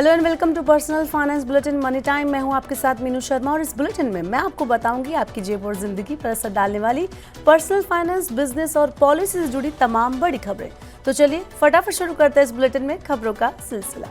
Hello and welcome to personal finance bulletin money time. मैं हूं आपके साथ मीनू शर्मा और इस बुलेटिन में मैं आपको बताऊंगी आपकी जेब और जिंदगी पर असर डालने वाली पर्सनल फाइनेंस, बिजनेस और पॉलिसी से जुड़ी तमाम बड़ी खबरें। तो चलिए फटाफट शुरू करते हैं इस बुलेटिन में खबरों का सिलसिला।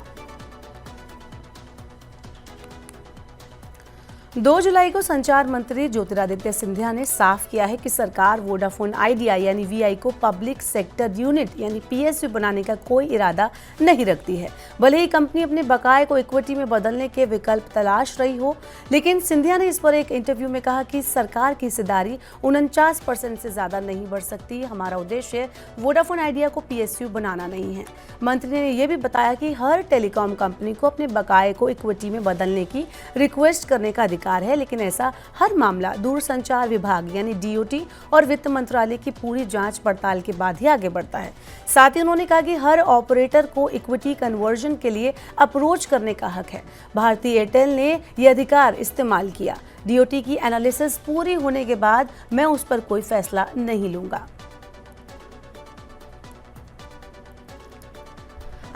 2 जुलाई को संचार मंत्री ज्योतिरादित्य सिंधिया ने साफ किया है कि सरकार वोडाफोन आइडिया यानी वीआई को पब्लिक सेक्टर यूनिट यानी पीएसयू बनाने का कोई इरादा नहीं रखती है। भले ही कंपनी अपने बकाये को इक्विटी में बदलने के विकल्प तलाश रही हो, लेकिन सिंधिया ने इस पर एक इंटरव्यू में कहा कि सरकार की हिस्सेदारी 49% से ज्यादा नहीं बढ़ सकती। हमारा उद्देश्य वोडाफोन आइडिया को पीएसयू बनाना नहीं है। मंत्री ने यह भी बताया कि हर टेलीकॉम कंपनी को अपने बकाये को इक्विटी में बदलने की रिक्वेस्ट करने का है, लेकिन ऐसा हर मामला दूरसंचार विभाग यानी डीओटी और वित्त मंत्रालय की पूरी जांच पड़ताल के बाद ही आगे बढ़ता है। साथ ही उन्होंने कहा कि हर ऑपरेटर को इक्विटी कन्वर्जन के लिए अप्रोच करने का हक है। भारतीय एयरटेल ने यह अधिकार इस्तेमाल किया। डीओटी की एनालिसिस पूरी होने के बाद मैं उस पर कोई फैसला नहीं लूंगा।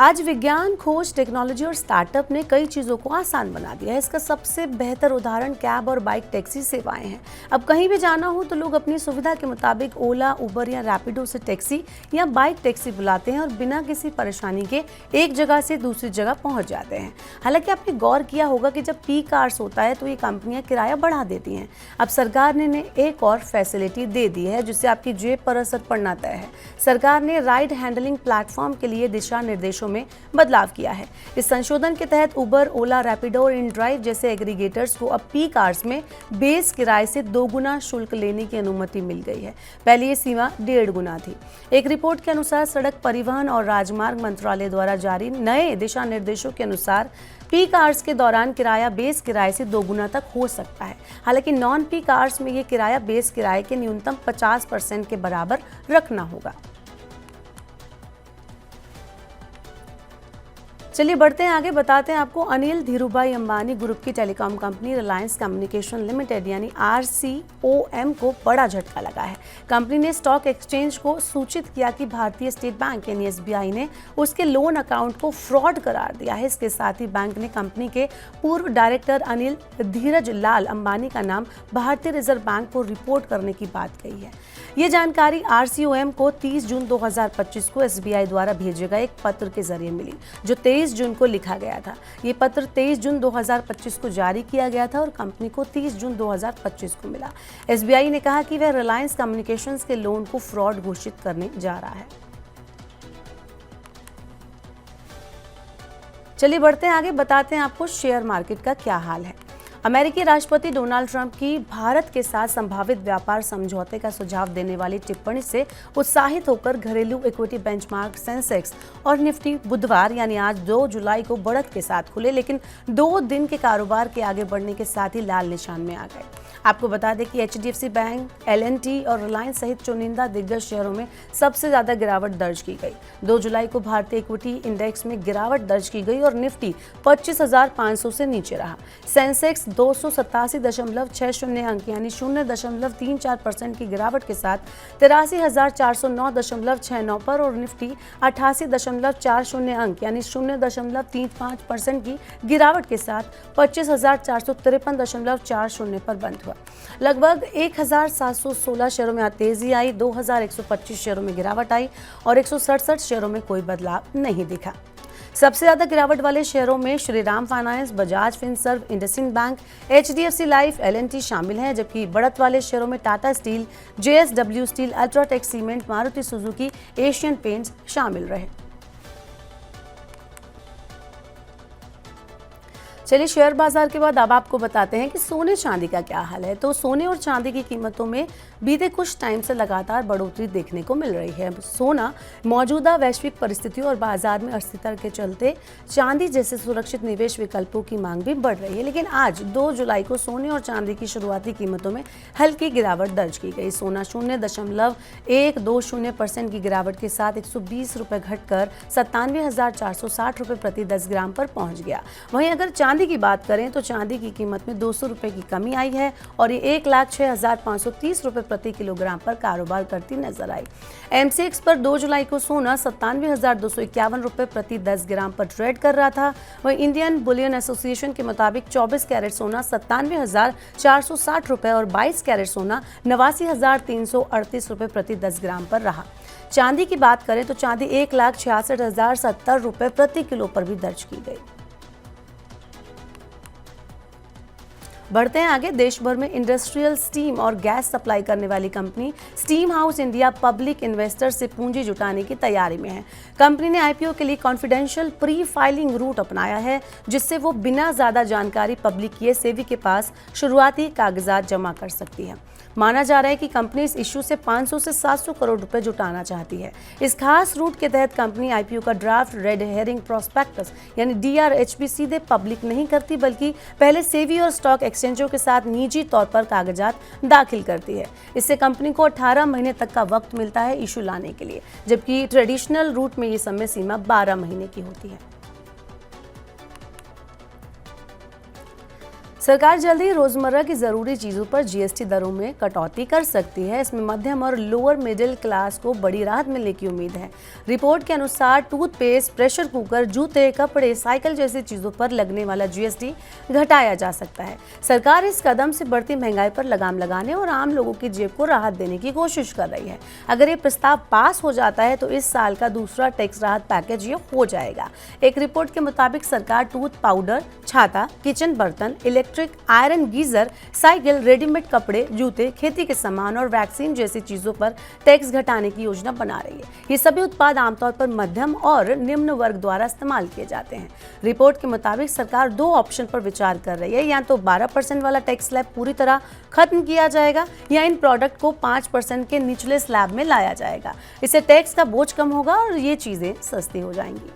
आज विज्ञान, खोज, टेक्नोलॉजी और स्टार्टअप ने कई चीज़ों को आसान बना दिया है। इसका सबसे बेहतर उदाहरण कैब और बाइक टैक्सी सेवाएं हैं। अब कहीं भी जाना हो तो लोग अपनी सुविधा के मुताबिक ओला, उबर या रैपिडो से टैक्सी या बाइक टैक्सी बुलाते हैं और बिना किसी परेशानी के एक जगह से दूसरी जगह पहुंच जाते हैं। हालांकि आपने गौर किया होगा कि जब पीक आवर्स होता है तो ये कंपनियां किराया बढ़ा देती हैं। अब सरकार ने एक और फैसिलिटी दे दी है जिससे आपकी जेब पर असर पड़ना तय है। सरकार ने राइड हैंडलिंग प्लेटफॉर्म के लिए दिशा निर्देशों में बदलाव किया है। इस संशोधन के तहत उबर, ओला, रैपिडो और इनड्राइव जैसे एग्रीगेटर्स को अब पीक आवर्स में बेस किराए से 2 गुना शुल्क लेने की अनुमति मिल गई है। पहले ये सीमा 1.5 गुना थी। एक रिपोर्ट के अनुसार सड़क परिवहन और राजमार्ग मंत्रालय द्वारा जारी नए दिशा निर्देशों के अनुसार पीक आवर्स के दौरान किराया बेस किराए से 2 गुना तक हो सकता है। हालांकि नॉन पीक आवर्स में ये किराया बेस किराए के न्यूनतम 50% के बराबर रखना होगा। चलिए बढ़ते हैं आगे, बताते हैं आपको अनिल धीरूभाई अंबानी ग्रुप की telecom company Reliance communication limited यानी RCOM को बड़ा झटका लगा है। कंपनी ने स्टॉक एक्सचेंज को सूचित किया कि भारतीय स्टेट बैंक यानी SBI ने उसके लोन अकाउंट को फ्रॉड करार दिया है। इसके साथ ही बैंक ने कंपनी के पूर्व डायरेक्टर अनिल धीरज लाल अंबानी का नाम भारतीय रिजर्व बैंक को रिपोर्ट करने की बात कही है। ये जानकारी RCOM को 30 जून 2025 को SBI द्वारा भेजे गए एक पत्र के जरिए मिली, जो 23 जून को लिखा गया था। ये पत्र 23 जून 2025 को जारी किया गया था और कंपनी को 30 जून 2025 को मिला। SBI ने कहा कि वह रिलायंस कम्युनिकेशंस के लोन को फ्रॉड घोषित करने जा रहा है। चलिए बढ़ते हैं आगे, बताते हैं आपको शेयर मार्केट का क्या हाल है। अमेरिकी राष्ट्रपति डोनाल्ड ट्रंप की भारत के साथ संभावित व्यापार समझौते का सुझाव देने वाली टिप्पणी से उत्साहित होकर घरेलू इक्विटी बेंचमार्क सेंसेक्स और निफ्टी बुधवार यानी आज 2 जुलाई को बढ़त के साथ खुले, लेकिन 2 दिन के कारोबार के आगे बढ़ने के साथ ही लाल निशान में आ गए। आपको बता दें कि HDFC बैंक, LNT और रिलायंस सहित चुनिंदा दिग्गज शेयरों में सबसे ज्यादा गिरावट दर्ज की गई। 2 जुलाई को भारतीय इक्विटी इंडेक्स में गिरावट दर्ज की गई और निफ्टी 25,500 से नीचे रहा। सेंसेक्स 287.60 अंक यानी 0.34% की गिरावट के साथ 83,409.69 पर और निफ्टी 88.40 अंक यानी 0.35% की गिरावट के साथ 25,453.40 पर बंद हुआ। लगभग 1,716 शेयरों में तेजी आई, 2,125 शेयरों में गिरावट आई और 167 शेयरों में कोई बदलाव नहीं दिखा। सबसे ज्यादा गिरावट वाले शेयरों में Shriram finance, Bajaj Finserv, IndusInd bank, HDFC life, LNT शामिल हैं, जबकि बढ़त वाले शेयरों में Tata steel, JSW steel, UltraTech cement, Maruti Suzuki, Asian paints शामिल रहे। चलिए शेयर बाजार के बाद अब आपको बताते हैं कि सोने चांदी का क्या हाल है। तो सोने और चांदी की कीमतों में बीते कुछ टाइम से लगातार बढ़ोतरी देखने को मिल रही है। सोना मौजूदा वैश्विक परिस्थितियों और बाजार में अस्थिरता के चलते चांदी जैसे सुरक्षित निवेश विकल्पों की मांग भी बढ़ रही है, लेकिन आज 2 जुलाई को सोने और चांदी की शुरुआती कीमतों में हल्की गिरावट दर्ज की गई। सोना 0.120% की गिरावट के साथ 120 रुपये घटकर 97,460 रुपये प्रति 10 ग्राम पर पहुंच गया। वहीं अगर चांदी चांदी की बात करें तो चांदी की कीमत में 200 रुपये की कमी आई है और ये 1,06,530 रुपये प्रति किलोग्राम पर कारोबार करती नजर आई। MCX पर 2 जुलाई को सोना 97,251 रुपये प्रति 10 ग्राम पर ट्रेड कर रहा था। वहीं इंडियन बुलियन एसोसिएशन के मुताबिक 24 कैरेट सोना 97,460 रुपये और 22 कैरेट सोना 89,338 रुपये प्रति 10 ग्राम पर रहा। चांदी की बात करें तो चांदी 1,66,070 रुपये प्रति किलो पर भी दर्ज की गई। बढ़ते हैं आगे। देश भर में इंडस्ट्रियल स्टीम और गैस सप्लाई करने वाली company steam house India public investor से पूंजी जुटाने की तैयारी में है। कंपनी ने IPO के लिए कॉन्फिडेंशियल प्री फाइलिंग रूट अपनाया है, जिससे वो बिना ज्यादा जानकारी पब्लिक किए सेबी के पास शुरुआती कागजात जमा कर सकती है। माना जा रहा है कि कंपनी इस इश्यू से 500 से 700 करोड़ रुपए जुटाना चाहती है। इस खास रूट के तहत कंपनी IPO का ड्राफ्ट रेड हेरिंग प्रोस्पेक्टस यानी DRHP सीधे पब्लिक नहीं करती, बल्कि पहले सेबी और स्टॉक एक्सचेंजों के साथ निजी तौर पर कागजात दाखिल करती है। इससे कंपनी को 18 महीने तक का वक्त मिलता है इशू लाने के लिए, जबकि ट्रेडिशनल रूट में ये समय सीमा 12 महीने की होती है। सरकार जल्द ही रोजमर्रा की जरूरी चीजों पर GST दरों में कटौती कर सकती है। इसमें मध्यम और लोअर मिडिल क्लास को बड़ी राहत मिलने की उम्मीद है। रिपोर्ट के अनुसार टूथपेस्ट, प्रेशर कुकर, जूते, कपड़े, साइकिल जैसी चीजों पर लगने वाला GST घटाया जा सकता है। सरकार इस कदम से बढ़ती महंगाई पर लगाम लगाने और आम लोगों की जेब को राहत देने की कोशिश कर रही है। अगर ये प्रस्ताव पास हो जाता है तो इस साल का दूसरा टैक्स राहत पैकेज ये हो जाएगा। एक रिपोर्ट के मुताबिक सरकार टूथ पाउडर, छाता, किचन बर्तन, electric iron geyser, cycle, readymade कपड़े, जूते, खेती के सामान और वैक्सीन जैसी चीजों पर टैक्स घटाने की योजना बना रही है। ये सभी उत्पाद आमतौर पर मध्यम और निम्न वर्ग द्वारा इस्तेमाल किए जाते हैं। रिपोर्ट के मुताबिक सरकार 2 ऑप्शन पर विचार कर रही है, या तो 12% वाला टैक्स स्लैब पूरी तरह खत्म किया जाएगा या इन प्रोडक्ट को 5% के निचले स्लैब में लाया जाएगा। इससे टैक्स का बोझ कम होगा और ये चीजें सस्ती हो जाएंगी।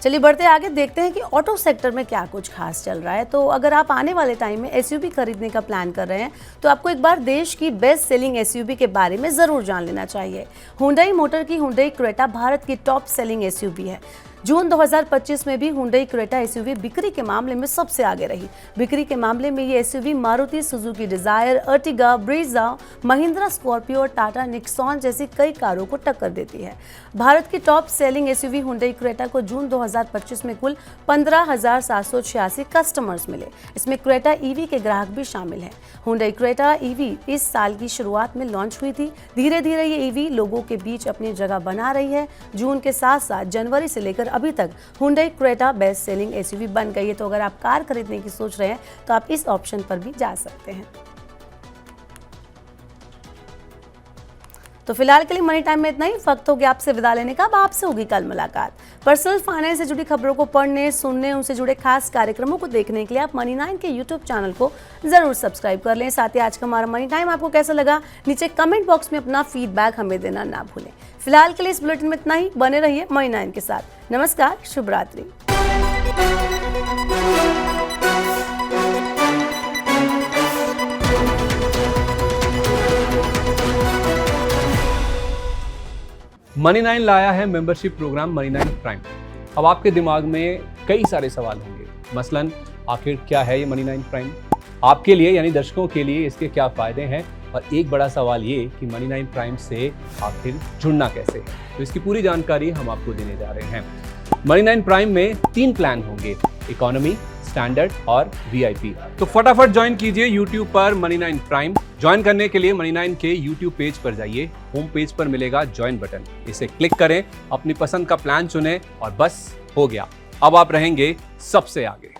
चलिए बढ़ते आगे, देखते हैं कि ऑटो सेक्टर में क्या कुछ खास चल रहा है। तो अगर आप आने वाले टाइम में SUV खरीदने का प्लान कर रहे हैं तो आपको एक बार देश की बेस्ट सेलिंग SUV के बारे में ज़रूर जान लेना चाहिए। हुंडई मोटर की हुंडई क्रेटा भारत की टॉप सेलिंग SUV है। जून 2025 में भी हुंडई क्रेटा SUV बिक्री के मामले में सबसे आगे रही। बिक्री के मामले में ये SUV Maruti Suzuki Dzire, Ertiga, Brezza, Mahindra Scorpio और टाटा निक्सॉन जैसी कई कारों को टक्कर देती है। भारत की top selling SUV Hyundai Creta को जून 2025 में कुल 15,786 कस्टमर्स मिले। इसमें क्रेटा EV के ग्राहक भी शामिल हैं। हुंडई क्रेटा EV इस साल की शुरुआत में लॉन्च हुई थी। धीरे धीरे ये EV लोगों के बीच अपनी जगह बना रही है। जून के साथ साथ जनवरी से लेकर अभी तक Hyundai Creta best selling SUV बन गई है। तो अगर आप कार खरीदने की सोच रहे हैं तो आप इस ऑप्शन पर भी जा सकते हैं। तो फिलहाल के लिए मनी टाइम में इतना ही। वक्त हो गया आपसे विदा लेने का। अब आपसे होगी कल मुलाकात। पर्सनल फाइनेंस से जुड़ी खबरों को पढ़ने, सुनने, उनसे जुड़े खास कार्यक्रमों को देखने के लिए आप मनी 9 के YouTube चैनल को जरूर सब्सक्राइब कर लें। साथ ही आज का हमारा मनी टाइम आपको कैसा लगा, नीचे कमेंट बॉक्स में अपना फीडबैक हमें देना ना भूलें। फिलहाल के लिए इस बुलेटिन में इतना ही। बने रहिए मनी 9 के साथ। नमस्कार, शुभ रात्रि। मनी 9 लाया है मेंबरशिप प्रोग्राम मनी 9 प्राइम। अब आपके दिमाग में कई सारे सवाल होंगे, मसलन आखिर क्या है ये मनी 9 प्राइम, आपके लिए यानी दर्शकों के लिए इसके क्या फायदे हैं, और एक बड़ा सवाल ये कि मनी 9 प्राइम से आखिर जुड़ना कैसे है। तो इसकी पूरी जानकारी हम आपको देने जा रहे हैं। मनी 9 प्राइम में 3 प्लान होंगे, इकोनॉमी, स्टैंडर्ड और VIP। तो फटाफट ज्वाइन कीजिए YouTube पर मनी 9 प्राइम। ज्वाइन करने के लिए मनी 9 के YouTube पेज पर जाइए। होम पेज पर मिलेगा ज्वाइन बटन, इसे क्लिक करें, अपनी पसंद का प्लान चुनें और बस हो गया, अब आप रहेंगे सबसे आगे।